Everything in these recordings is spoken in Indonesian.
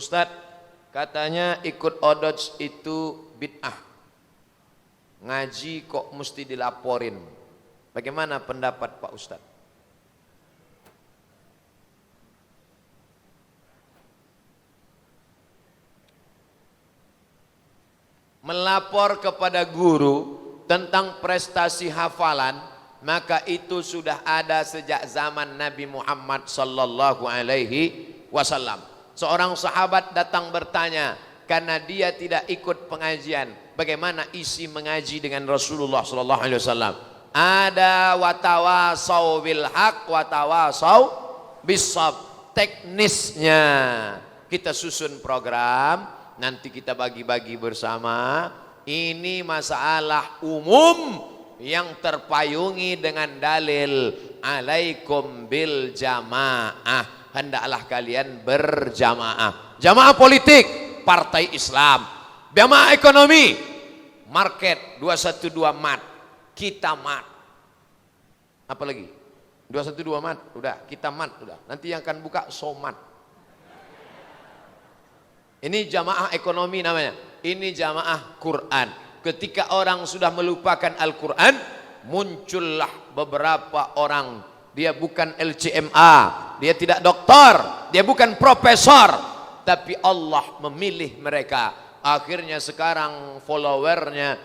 Ustadz, katanya ikut odoj itu bid'ah. Ngaji kok mesti dilaporin. Bagaimana pendapat Pak Ustadz? Melapor kepada guru tentang prestasi hafalan, maka itu sudah ada sejak zaman Nabi Muhammad sallallahu alaihi wasallam. Seorang sahabat datang bertanya karena dia tidak ikut pengajian, bagaimana isi mengaji dengan Rasulullah sallallahu alaihi wasallam? Ada watawasau bil haq watawasau bisab. Teknisnya kita susun program, nanti kita bagi-bagi bersama. Ini masalah umum yang terpayungi dengan dalil alaikum bil jamaah. Hendaklah kalian berjamaah. Jamaah politik, partai Islam. Jamaah ekonomi, market 212 mat. Kita mat. Apa lagi? 212 mat, udah. Kita mat, udah. Nanti yang akan buka somat. Ini jamaah ekonomi namanya. Ini jamaah Quran. Ketika orang sudah melupakan Al-Quran, muncullah beberapa orang. Dia bukan LCMA, dia tidak doktor, dia bukan profesor, tapi Allah memilih mereka. Akhirnya sekarang followernya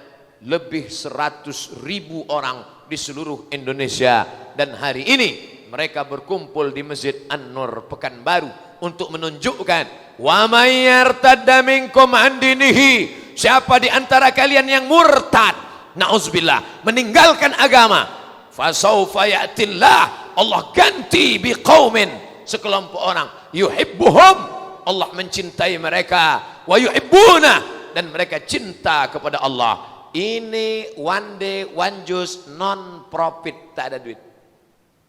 lebih 100.000 orang di seluruh Indonesia. Dan hari ini mereka berkumpul di Masjid An-Nur Pekanbaru untuk menunjukkan wa may yartadda minkum an dinihi, siapa di antara kalian yang murtad, nauzubillah, meninggalkan agama, fasaufa ya'tillah, Allah ganti biqaumin, sekelompok orang, yuhibbuhum, Allah mencintai mereka, wa yuhibbuna, dan mereka cinta kepada Allah. Ini one day one juice non profit, tak ada duit.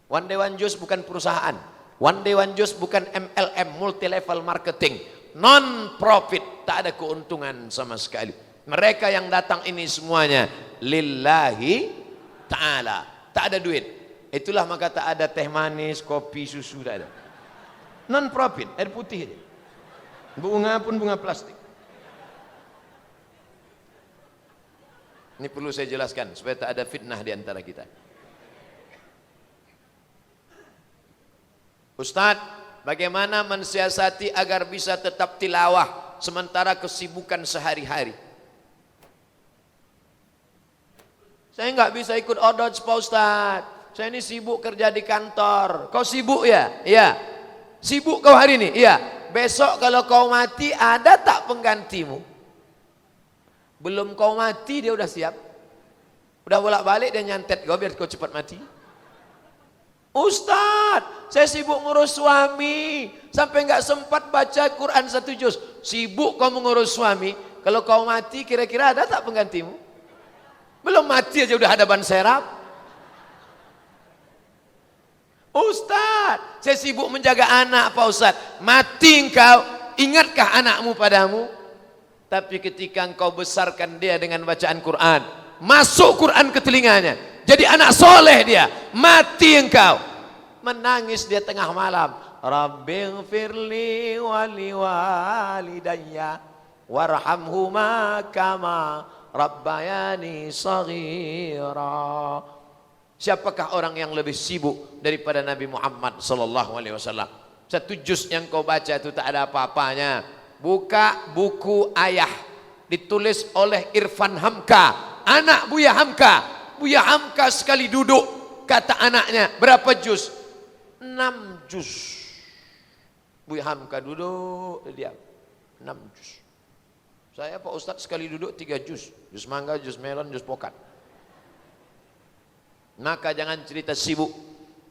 One day one juice bukan perusahaan. One day one juice bukan MLM, multi level marketing, non profit, tak ada keuntungan sama sekali. Mereka yang datang ini semuanya lillahi ta'ala, tak ada duit. Itulah maka tak ada teh manis, kopi, susu, tak ada. Non profit, air putih aja. Bunga pun bunga plastik. Ini perlu saya jelaskan supaya tak ada fitnah di antara kita. Ustadz, bagaimana mensiasati agar bisa tetap tilawah sementara kesibukan sehari-hari? Saya nggak bisa ikut odoj Pak Ustadz. Saya ini sibuk kerja di kantor. Kau sibuk ya? Iya. Sibuk kau hari ini? Iya. Besok kalau kau mati ada tak penggantimu? Belum kau mati dia udah siap. Udah bolak-balik dia nyantet kau biar kau cepat mati. Ustadz, saya sibuk ngurus suami sampai nggak sempat baca Quran 1 juz. Sibuk kau mengurus suami, kalau kau mati kira-kira ada tak penggantimu? Belum mati aja udah ada ban serap. Ustadz, saya sibuk menjaga anak Pak Ustadz. Mati engkau, ingatkah anakmu padamu? Tapi ketika engkau besarkan dia dengan bacaan Quran, masuk Quran ke telinganya, jadi anak soleh dia, mati engkau, menangis dia tengah malam, Rabbighfirli wali walidayya warhamhuma kama rabbayani saghira. Siapakah orang yang lebih sibuk daripada Nabi Muhammad sallallahu alaihi wasallam? 1 juz yang kau baca itu tak ada apa-apanya. Buka buku ayah, ditulis oleh Irfan Hamka, anak Buya Hamka. Buya Hamka sekali duduk, kata anaknya, berapa juz? 6 juz. Buya Hamka duduk, diam. 6 juz. Saya Pak Ustadz sekali duduk 3 juz. Juz mangga, juz melon, juz pokat. Maka jangan cerita sibuk.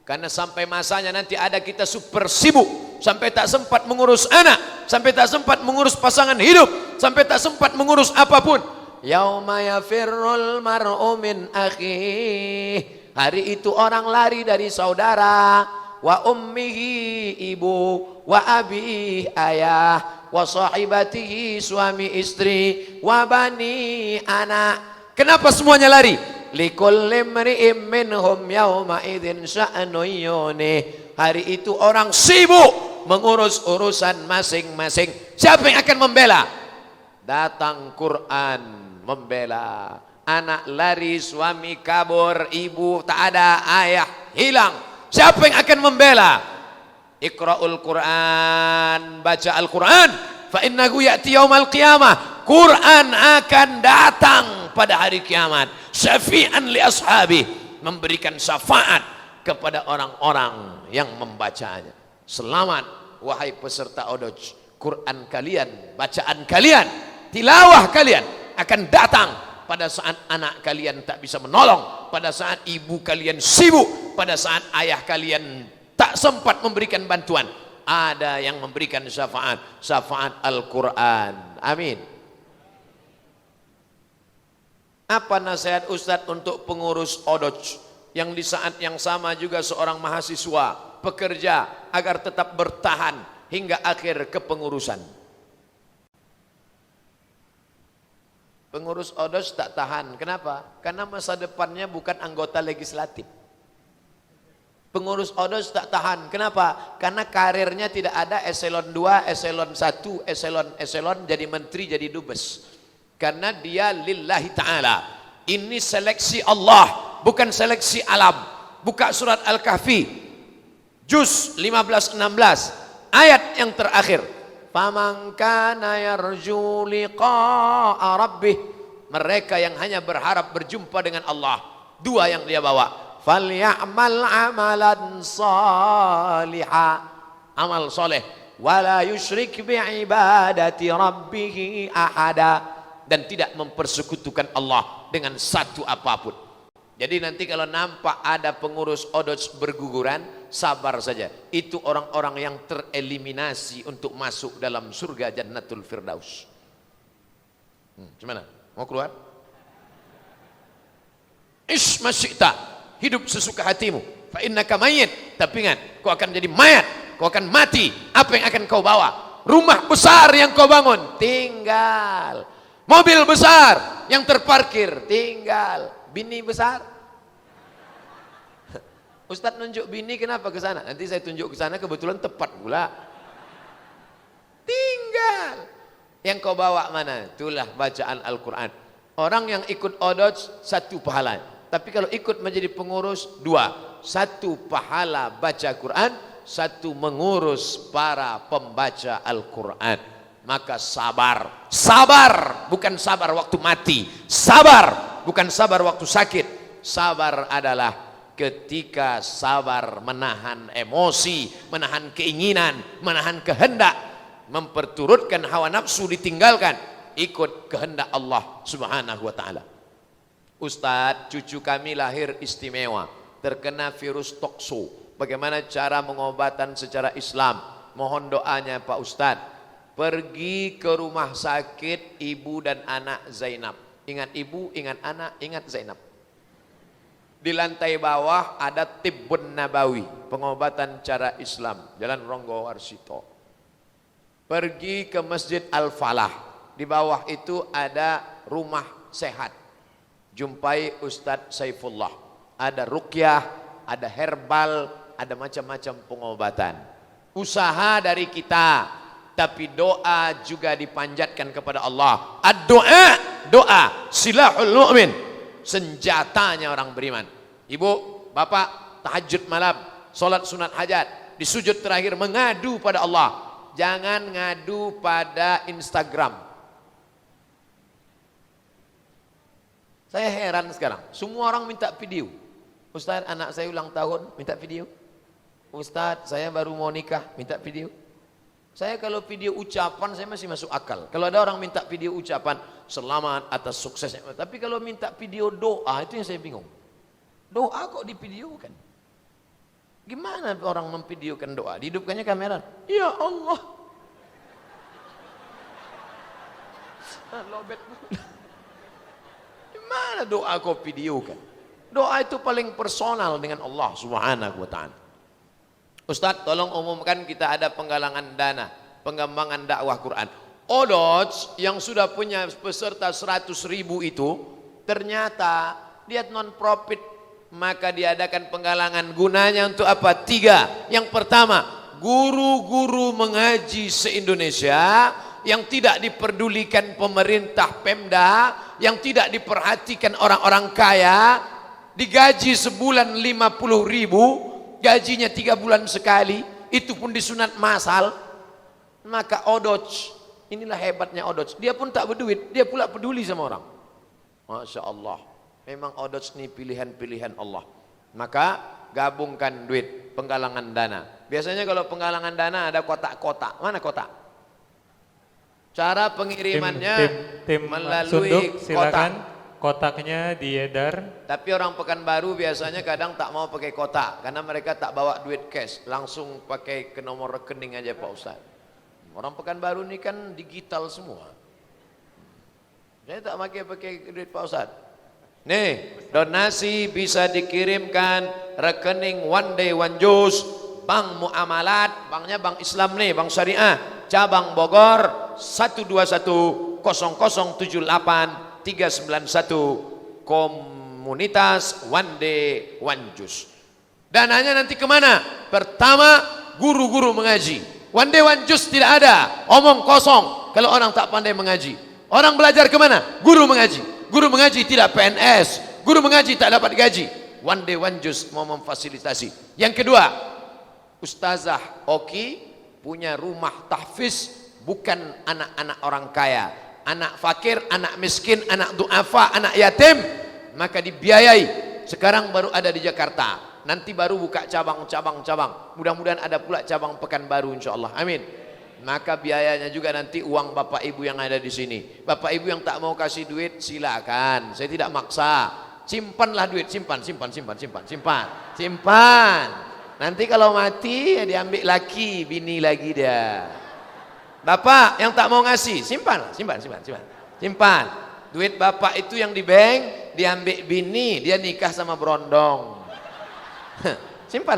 Karena sampai masanya nanti ada kita super sibuk. Sampai tak sempat mengurus anak. Sampai tak sempat mengurus pasangan hidup. Sampai tak sempat mengurus apapun. Yauma yafirrul mar'u min akhih. Hari itu orang lari dari saudara. Wa ummihi ibu. Wa abihi ayah. Wa sahibatihi suami istri. Wa bani anak. Kenapa semuanya lari? Likulli imri'in minhum yawma idzin sya'nun yunih. Hari itu orang sibuk mengurus urusan masing-masing. Siapa yang akan membela? Datang Quran membela. Anak lari, suami kabur, ibu tak ada, ayah hilang. Siapa yang akan membela? Iqra'ul Quran, baca Al-Quran, fa innahu ya'ti yaumal qiyamah. Quran akan datang pada hari kiamat. Syafi'an li ashabi, memberikan syafaat kepada orang-orang yang membacanya. Selamat wahai peserta Odoj, Quran kalian, bacaan kalian, tilawah kalian akan datang pada saat anak kalian tak bisa menolong, pada saat ibu kalian sibuk, pada saat ayah kalian tak sempat memberikan bantuan. Ada yang memberikan syafaat, syafaat Al-Quran. Amin. Apa nasihat Ustadz untuk pengurus Odoj yang di saat yang sama juga seorang mahasiswa, pekerja, agar tetap bertahan hingga akhir kepengurusan? Pengurus Odoj tak tahan. Kenapa? Karena masa depannya bukan anggota legislatif. Pengurus Odoj tak tahan. Kenapa? Karena karirnya tidak ada eselon 2, eselon 1, eselon jadi menteri, jadi dubes. Karena dia lillahi ta'ala. Ini seleksi Allah, bukan seleksi alam. Buka surat Al-Kahfi, juz 15-16, ayat yang terakhir. Faman kana yarju liqa'a rabbih, mereka yang hanya berharap berjumpa dengan Allah. Dua yang dia bawa. Falyamal amalan saliha, amal soleh. Wala yusyrik bi'ibadati rabbih ahada, dan tidak mempersekutukan Allah dengan satu apapun. Jadi nanti kalau nampak ada pengurus Odoj berguguran, sabar saja. Itu orang-orang yang tereliminasi untuk masuk dalam surga Jannatul Firdaus. Gimana? Mau keluar? Ish masyikta, hidup sesuka hatimu. Fa innaka mayyit, tapi ingat, kau akan jadi mayat, kau akan mati. Apa yang akan kau bawa? Rumah besar yang kau bangun, tinggal. Mobil besar yang terparkir, tinggal. Bini besar. Ustadz nunjuk bini, kenapa ke sana? Nanti saya tunjuk ke sana, kebetulan tepat pula. Tinggal. Yang kau bawa mana? Itulah bacaan Al-Quran. Orang yang ikut Odoj satu pahala. Tapi kalau ikut menjadi pengurus dua. Satu pahala baca Quran, satu mengurus para pembaca Al-Quran. Maka sabar. Sabar bukan sabar waktu mati. Sabar bukan sabar waktu sakit. Sabar adalah ketika sabar menahan emosi, menahan keinginan, menahan kehendak, memperturutkan hawa nafsu ditinggalkan, ikut kehendak Allah Subhanahu wa taala. Ustadz, cucu kami lahir istimewa, terkena virus tokso. Bagaimana cara pengobatan secara Islam? Mohon doanya Pak Ustadz. Pergi ke rumah sakit ibu dan anak Zainab. Ingat ibu, ingat anak, ingat Zainab. Di lantai bawah ada Tibbun Nabawi, pengobatan cara Islam, Jalan Ronggo Warsito. Pergi ke Masjid Al-Falah, di bawah itu ada rumah sehat. Jumpai Ustadz Saifullah. Ada ruqyah, ada herbal, ada macam-macam pengobatan. Usaha dari kita, tapi doa juga dipanjatkan kepada Allah. Ad-doa, doa silahul mu'min, senjatanya orang beriman. Ibu, bapak, tahajud malam, solat sunat hajat, di sujud terakhir mengadu pada Allah. Jangan ngadu pada Instagram. Saya heran sekarang, semua orang minta video. Ustaz, anak saya ulang tahun, minta video. Ustaz, saya baru mau nikah, minta video. Saya kalau video ucapan saya masih masuk akal. Kalau ada orang minta video ucapan, selamat atas suksesnya. Tapi kalau minta video doa, itu yang saya bingung. Doa kok divideokan? Gimana orang memvideokan doa? Dihidupkannya kamera. Ya Allah. Lobet. Gimana doa kok videokan? Doa itu paling personal dengan Allah Subhanahu wa taala. Ustaz, tolong umumkan kita ada penggalangan dana, pengembangan dakwah Quran. Odoj yang sudah punya peserta 100.000 itu ternyata dia non profit, maka diadakan penggalangan. Gunanya untuk apa? 3. Yang pertama, guru-guru mengaji se-Indonesia yang tidak diperdulikan pemerintah Pemda, yang tidak diperhatikan orang-orang kaya, digaji sebulan 50.000, gajinya 3 bulan sekali, itu pun disunat masal. Maka Odoj, inilah hebatnya Odoj, dia pun tak berduit, dia pula peduli sama orang. Masya Allah, memang Odoj ini pilihan-pilihan Allah. Maka gabungkan duit, penggalangan dana. Biasanya kalau penggalangan dana ada kotak-kotak. Mana kotak? Cara pengirimannya tim melalui Sunduk, silakan kotaknya diedar. Tapi orang Pekanbaru biasanya kadang tak mau pakai kotak karena mereka tak bawa duit cash, langsung pakai ke nomor rekening aja Pak Ustaz. Orang Pekanbaru ini kan digital semua. Saya tak pakai duit Pak Ustaz. Nih, donasi bisa dikirimkan rekening One Day One Juice, Bank Muamalat, banknya bank Islam nih, bank syariah, cabang Bogor 121-008-391, komunitas One Day One Juice. Dananya nanti kemana? Pertama, guru-guru mengaji. One Day One Juice tidak ada, omong kosong kalau orang tak pandai mengaji. Orang belajar kemana? Guru mengaji. Guru mengaji tidak PNS, guru mengaji tak dapat gaji. One Day One Juice mau memfasilitasi. Yang kedua, Ustazah Oki punya rumah tahfiz, bukan anak-anak orang kaya, anak fakir, anak miskin, anak duafa, anak yatim, maka dibiayai. Sekarang baru ada di Jakarta, nanti baru buka cabang-cabang. Mudah-mudahan ada pula cabang Pekanbaru insyaallah. Amin. Maka biayanya juga nanti uang bapak ibu yang ada di sini. Bapak ibu yang tak mau kasih duit silakan, saya tidak maksa. Simpanlah duit, simpan. Nanti kalau mati ya diambil laki, bini lagi dia. Bapak yang tak mau ngasih, simpan. Duit bapak itu yang di bank diambil bini, dia nikah sama berondong. Simpan.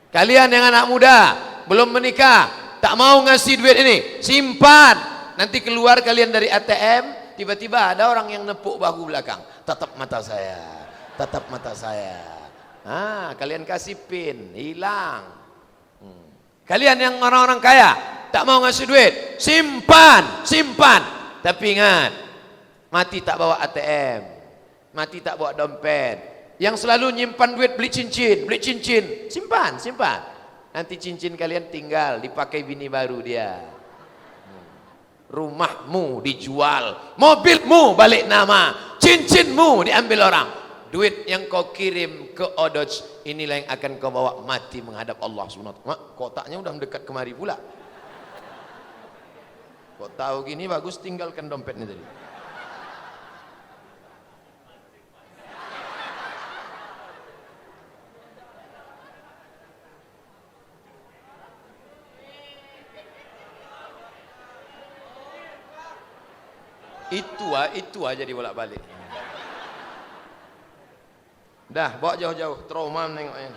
Kalian yang anak muda belum menikah, tak mau ngasih duit ini, simpan. Nanti keluar kalian dari ATM, tiba-tiba ada orang yang nepuk bahu belakang. Tatap mata saya. Kalian kasih pin, hilang. Kalian yang orang-orang kaya tak mau ngasih duit, simpan. Tapi ingat, mati tak bawa ATM, mati tak bawa dompet. Yang selalu nyimpan duit beli cincin, simpan. Nanti cincin kalian tinggal dipakai bini baru dia. Rumahmu dijual, mobilmu balik nama, cincinmu diambil orang. Duit yang kau kirim ke Odoj, inilah yang akan kau bawa mati menghadap Allah SWT. Kotaknya udah mendekat kemari pula. Kok tahu gini bagus, tinggalkan dompetnya tadi. Itu aja dibolak-balik. Dah, bawa jauh-jauh, trauma menengoknya.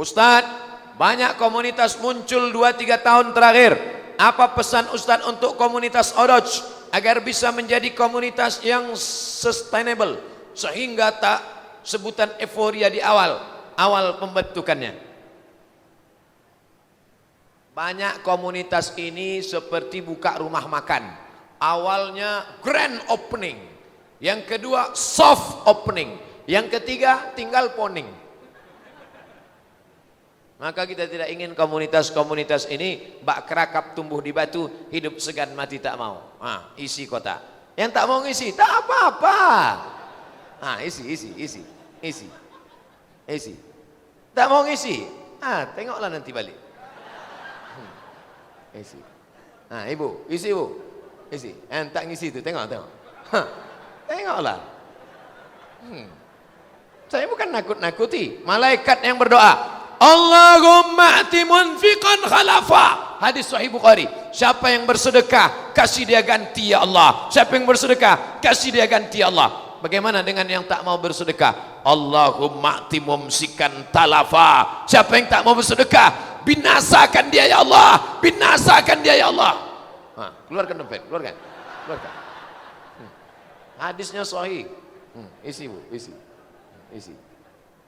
Ustadz, banyak komunitas muncul 2-3 tahun terakhir. Apa pesan Ustadz untuk komunitas Odoj agar bisa menjadi komunitas yang sustainable sehingga tak sebutan euforia di awal pembentukannya? Banyak komunitas ini seperti buka rumah makan. Awalnya grand opening, yang kedua soft opening, yang ketiga tinggal poning. Maka kita tidak ingin komunitas-komunitas ini bak kerakap tumbuh di batu, hidup segan mati tak mau. Isi kota. Yang tak mau ngisi tak apa-apa. Isi. Tak mau ngisi, tengoklah nanti balik. Isi. Ibu, isi ibu. Isi. Tak ngisi tu, tengok. Tengoklah. Saya bukan nakut-nakuti. Malaikat yang berdoa, Allahumma ati munfiqan khalafa. Hadis Sahih Bukhari. Siapa yang bersedekah, kasih dia ganti ya Allah. Siapa yang bersedekah, kasih dia ganti ya Allah. Bagaimana dengan yang tak mau bersedekah? Allahumma ati mumsikan talafa. Siapa yang tak mau bersedekah, binasakan dia ya Allah, binasakan dia ya Allah. Keluarkan dompet, keluarkan. Hadisnya sahih. Isi Bu, isi. Isi.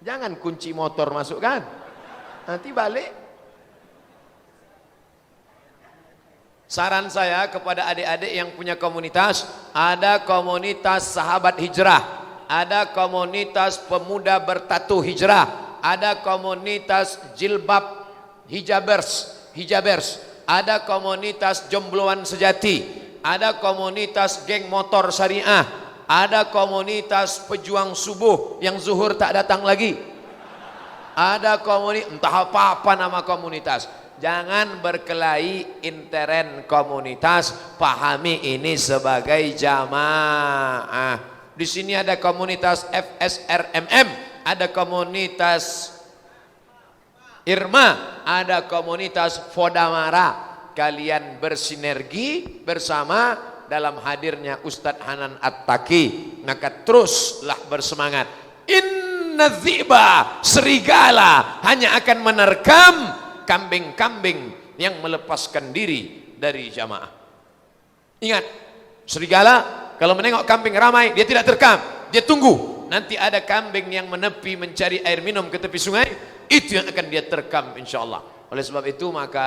Jangan kunci motor masukkan. Nanti balik. Saran saya kepada adik-adik yang punya komunitas, ada komunitas sahabat hijrah, ada komunitas pemuda bertatu hijrah, ada komunitas jilbab hijabers, ada komunitas jombloan sejati, ada komunitas geng motor syariah, ada komunitas pejuang subuh yang zuhur tak datang lagi, ada komunitas entah apa-apa nama komunitas. Jangan berkelahi intern komunitas, pahami ini sebagai jamaah. Di sini ada komunitas FSRMM, ada komunitas Irma, ada komunitas Fodamara. Kalian bersinergi bersama dalam hadirnya Ustadz Hanan At-Taqi, maka teruslah bersemangat. Inna dziba, serigala hanya akan menerkam kambing-kambing yang melepaskan diri dari jamaah. Ingat, serigala kalau menengok kambing ramai, dia tidak terkam, dia tunggu. Nanti ada kambing yang menepi mencari air minum ke tepi sungai, itu yang akan dia terkam insyaallah. Oleh sebab itu maka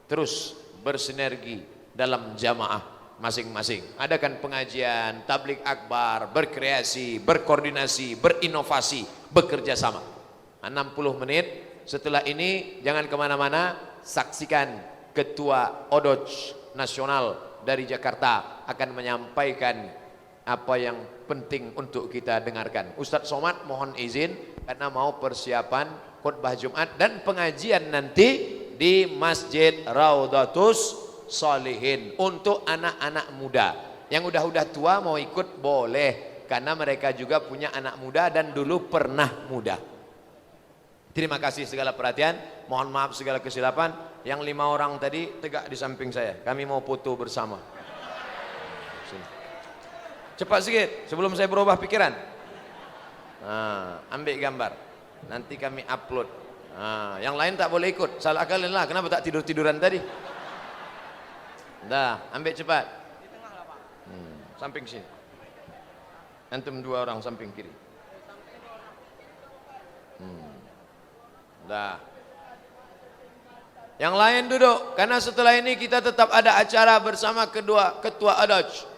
terus bersinergi dalam jamaah masing-masing. Adakan pengajian, tabligh akbar, berkreasi, berkoordinasi, berinovasi, bekerja sama. 60 menit. Setelah ini jangan kemana-mana, saksikan Ketua ODOJ Nasional dari Jakarta akan menyampaikan apa yang penting untuk kita dengarkan. Ustadz Somad mohon izin karena mau persiapan khutbah Jumat dan pengajian nanti di Masjid Raudhatus Shalihin untuk anak-anak muda. Yang udah tua mau ikut boleh karena mereka juga punya anak muda dan dulu pernah muda. Terima kasih segala perhatian, mohon maaf segala kesilapan. Yang 5 orang tadi tegak di samping saya, kami mau foto bersama. Sini. Cepat sedikit sebelum saya berubah pikiran. Nah, ambil gambar, nanti kami upload. Nah, yang lain tak boleh ikut, salah kalian lah, kenapa tak tidur-tiduran tadi? Dah, ambil cepat. Samping sini. Antum 2 orang samping kiri. Dah. Yang lain duduk, karena setelah ini kita tetap ada acara bersama kedua ketua ODOJ.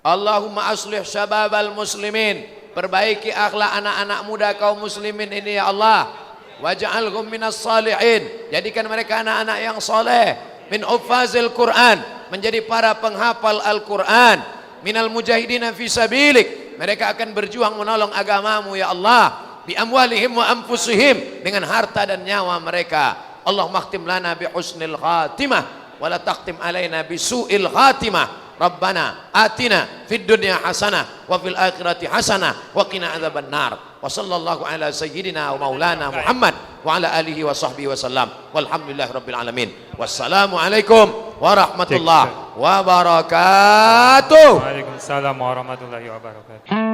Allahumma aslih syababal muslimin, perbaiki akhlak anak-anak muda kaum muslimin ini ya Allah. Waj'alhum minas salihin, jadikan mereka anak-anak yang soleh. Min uffazil Quran, menjadi para penghafal Al-Quran. Minal mujahidina fi sabilik, mereka akan berjuang menolong agamamu ya Allah. Bi amwalihim wa anfusihim, dengan harta dan nyawa mereka. Allahumma khtim lana bi husnil khatimah wa la takhtim alaina bi su'il khatimah. Rabbana atina fid dunya hasanah wa fil akhirati hasanah wa qina adzaban nar. Wa sallallahu ala sayyidina wa maulana Muhammad wa ala alihi wa sahbihi wa sallam. Walhamdulillahi rabbil alamin. Wassalamu alaikum warahmatullahi wabarakatuh. Waalaikumsalam warahmatullahi wabarakatuh.